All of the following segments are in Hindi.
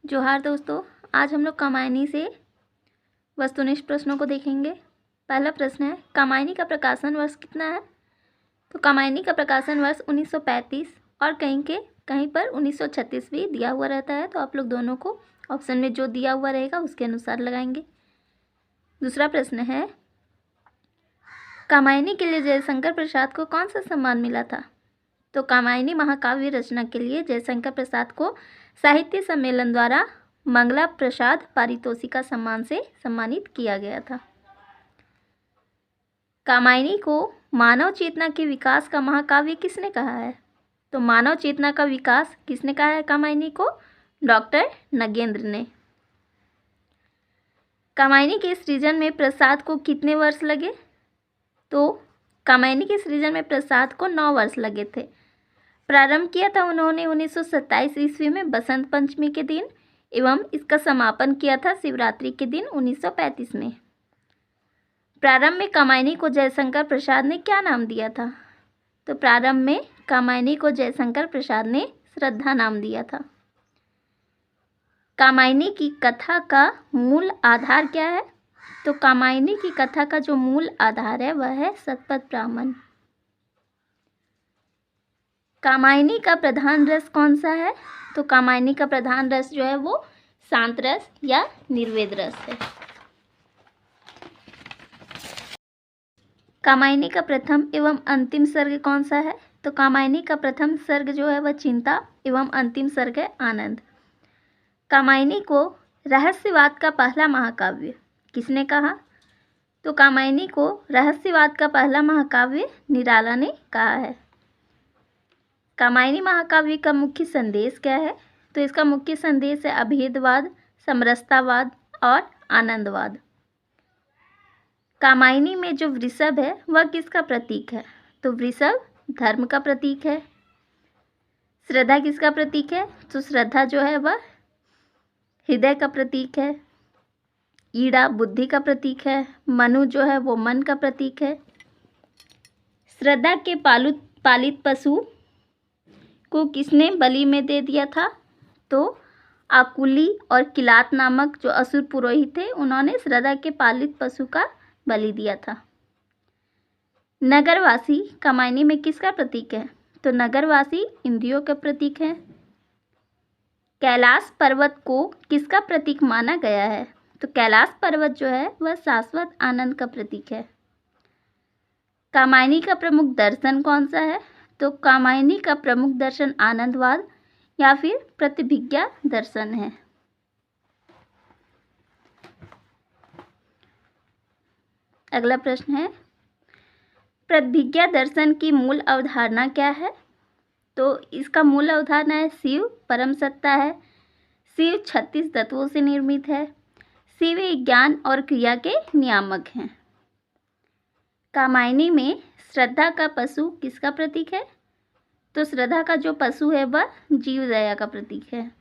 जोहार दोस्तों, आज हम लोग कामायनी से वस्तुनिष्ठ प्रश्नों को देखेंगे। पहला प्रश्न है, कामायनी का प्रकाशन वर्ष कितना है? तो कामायनी का प्रकाशन वर्ष 1935 और कहीं पर 1936 भी दिया हुआ रहता है, तो आप लोग दोनों को ऑप्शन में जो दिया हुआ रहेगा उसके अनुसार लगाएंगे। दूसरा प्रश्न है, कामायनी के लिए जयशंकर प्रसाद को कौन सा सम्मान मिला था? तो कामायनी महाकाव्य रचना के लिए जयशंकर प्रसाद को साहित्य सम्मेलन द्वारा मंगला प्रसाद पारितोषिका सम्मान से सम्मानित किया गया था। कामायनी को मानव चेतना के विकास का महाकाव्य किसने कहा है? तो मानव चेतना का विकास किसने कहा है कामायनी को? डॉक्टर नगेंद्र ने। कामायनी के सृजन में प्रसाद को कितने वर्ष लगे? तो कामायनी के सृजन में प्रसाद को 9 वर्ष लगे थे। प्रारंभ किया था उन्होंने 1927 ईस्वी में बसंत पंचमी के दिन एवं इसका समापन किया था शिवरात्रि के दिन 1935 में। प्रारंभ में कामायनी को जयशंकर प्रसाद ने क्या नाम दिया था? तो प्रारंभ में कामायनी को जयशंकर प्रसाद ने श्रद्धा नाम दिया था। कामायनी की कथा का मूल आधार क्या है? तो कामायनी की कथा का जो मूल आधार है वह है शतपथ ब्राह्मण। कामायनी का प्रधान रस कौन सा है? तो कामायनी का प्रधान रस जो है वो शांत रस या निर्वेद रस है। कामायनी का प्रथम एवं अंतिम सर्ग कौन सा है? तो कामायनी का प्रथम सर्ग जो है वह चिंता एवं अंतिम सर्ग है आनंद। कामायनी को रहस्यवाद का पहला महाकाव्य किसने कहा? तो कामायनी को रहस्यवाद का पहला महाकाव्य निराला ने कहा है। कामायनी महाकाव्य का मुख्य संदेश क्या है? तो इसका मुख्य संदेश है अभेदवाद, समरसतावाद और आनंदवाद। कामायनी में जो वृषभ है वह किसका प्रतीक है? तो वृषभ धर्म का प्रतीक है। श्रद्धा किसका प्रतीक है? तो श्रद्धा जो है वह हृदय का प्रतीक है। ईड़ा बुद्धि का प्रतीक है। मनु जो है वो मन का प्रतीक है। श्रद्धा के पालित पशु को किसने बलि में दे दिया था? तो आकुली और किलात नामक जो असुर पुरोहित थे उन्होंने श्रद्धा के पालित पशु का बलि दिया था। नगरवासी कामायनी में किसका प्रतीक है? तो नगरवासी इंद्रियों का प्रतीक है। कैलाश पर्वत को किसका प्रतीक माना गया है? तो कैलाश पर्वत जो है वह शाश्वत आनंद का प्रतीक है। कामायनी का प्रमुख दर्शन कौन सा है? तो कामायनी का प्रमुख दर्शन आनंदवाद या फिर प्रतिभिज्ञा दर्शन है। अगला प्रश्न है, प्रतिभिज्ञा दर्शन की मूल अवधारणा क्या है? तो इसका मूल अवधारणा है शिव परम सत्ता है, शिव 36 तत्वों से निर्मित है, शिव ज्ञान और क्रिया के नियामक हैं। कामायनी में श्रद्धा का पशु किसका प्रतीक है? तो श्रद्धा का जो पशु है वह जीव दया का प्रतीक है।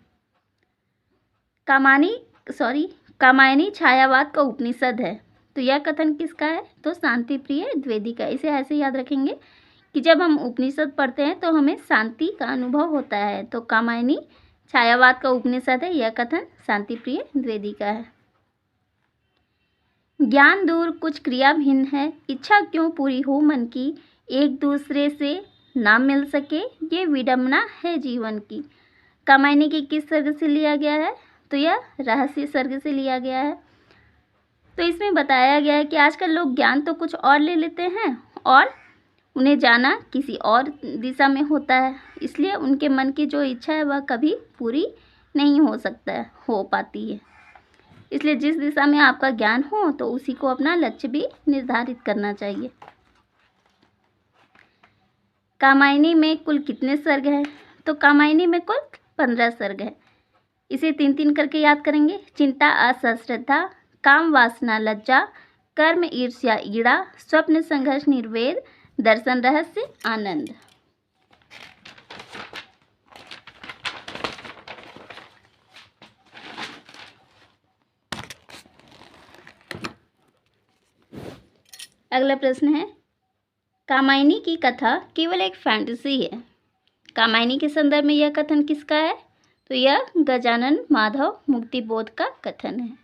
कामायनी छायावाद का उपनिषद है, तो यह कथन किसका है? तो शांति प्रिय द्विवेदी का। इसे ऐसे याद रखेंगे कि जब हम उपनिषद पढ़ते हैं तो हमें शांति का अनुभव होता है, तो कामायनी छायावाद का उपनिषद है, यह कथन शांति प्रिय द्विवेदी का है। ज्ञान दूर कुछ क्रिया भिन्न है, इच्छा क्यों पूरी हो मन की, एक दूसरे से ना मिल सके ये विडंबना है जीवन की। कामायनी की किस सर्ग से लिया गया है? तो यह रहस्य सर्ग से लिया गया है। तो इसमें बताया गया है कि आजकल लोग ज्ञान तो कुछ और ले लेते हैं और उन्हें जाना किसी और दिशा में होता है, इसलिए उनके मन की जो इच्छा है वह कभी पूरी नहीं हो पाती है। इसलिए जिस दिशा में आपका ज्ञान हो तो उसी को अपना लक्ष्य भी निर्धारित करना चाहिए। कामायनी में कुल कितने सर्ग हैं? तो कामायनी में कुल 15 सर्ग है। इसे 3-3 करके याद करेंगे। चिंता आशा श्रद्धा, काम वासना लज्जा, कर्म ईर्ष्या ईड़ा, स्वप्न संघर्ष निर्वेद, दर्शन रहस्य आनंद। अगला प्रश्न है, कामायनी की कथा केवल एक फैंटेसी है। कामायनी के संदर्भ में यह कथन किसका है? तो यह गजानन माधव मुक्तिबोध का कथन है।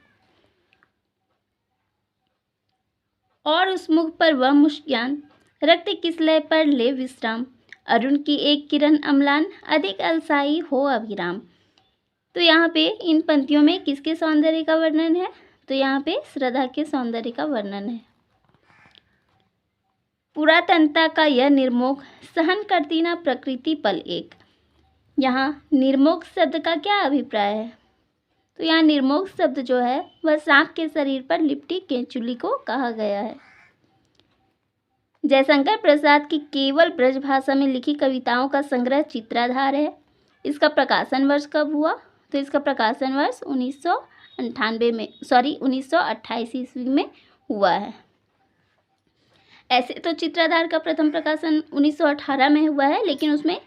और उस मुख पर वह मुस्कान, रक्त किस लय पर ले विश्राम, अरुण की एक किरण अम्लान, अधिक अलसाई हो अभिराम। तो यहाँ पे इन पंक्तियों में किसके सौंदर्य का वर्णन है? तो यहाँ पे श्रद्धा के सौंदर्य का वर्णन है। पुरातनता का यह निर्मोह, सहन करती ना प्रकृति पल एक। यहाँ निर्मोह शब्द का क्या अभिप्राय है? तो यहाँ निर्मोह शब्द जो है वह सांप के शरीर पर लिपटी केंचुली को कहा गया है। जयशंकर प्रसाद की केवल ब्रज भाषा में लिखी कविताओं का संग्रह चित्राधार है। इसका प्रकाशन वर्ष कब हुआ? तो इसका प्रकाशन वर्ष 1928 ईस्वी में हुआ है। ऐसे तो चित्राधार का प्रथम प्रकाशन 1918 में हुआ है, लेकिन उसमें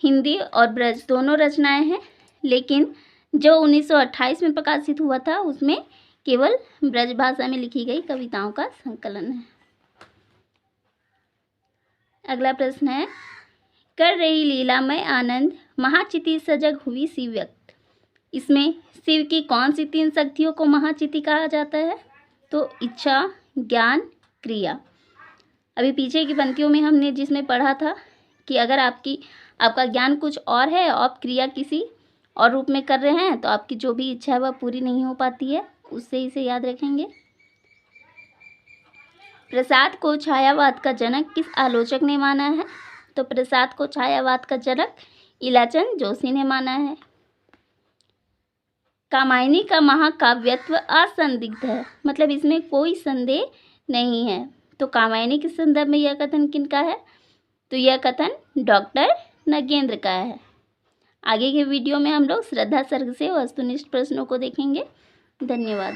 हिंदी और ब्रज दोनों रचनाएं हैं। लेकिन जो 1928 में प्रकाशित हुआ था उसमें केवल ब्रज भाषा में लिखी गई कविताओं का संकलन है। अगला प्रश्न है, कर रही लीलामय आनंद, महाचिति सजग हुई सी व्यक्त। इसमें शिव की कौन सी 3 शक्तियों को महाचिति कहा जाता है? तो इच्छा, ज्ञान, क्रिया। अभी पीछे की पंक्तियों में हमने जिसमें पढ़ा था कि अगर आपका ज्ञान कुछ और है और आप क्रिया किसी और रूप में कर रहे हैं तो आपकी जो भी इच्छा है वह पूरी नहीं हो पाती है। उससे इसे याद रखेंगे। प्रसाद को छायावाद का जनक किस आलोचक ने माना है? तो प्रसाद को छायावाद का जनक इलाचंद जोशी ने माना है। कामायनी का महाकाव्यत्व असंदिग्ध है, मतलब इसमें कोई संदेह नहीं है। तो कामायनी के संदर्भ में यह कथन किनका है? तो यह कथन डॉक्टर नगेंद्र का है। आगे के वीडियो में हम लोग श्रद्धा सर्ग से वस्तुनिष्ठ प्रश्नों को देखेंगे। धन्यवाद।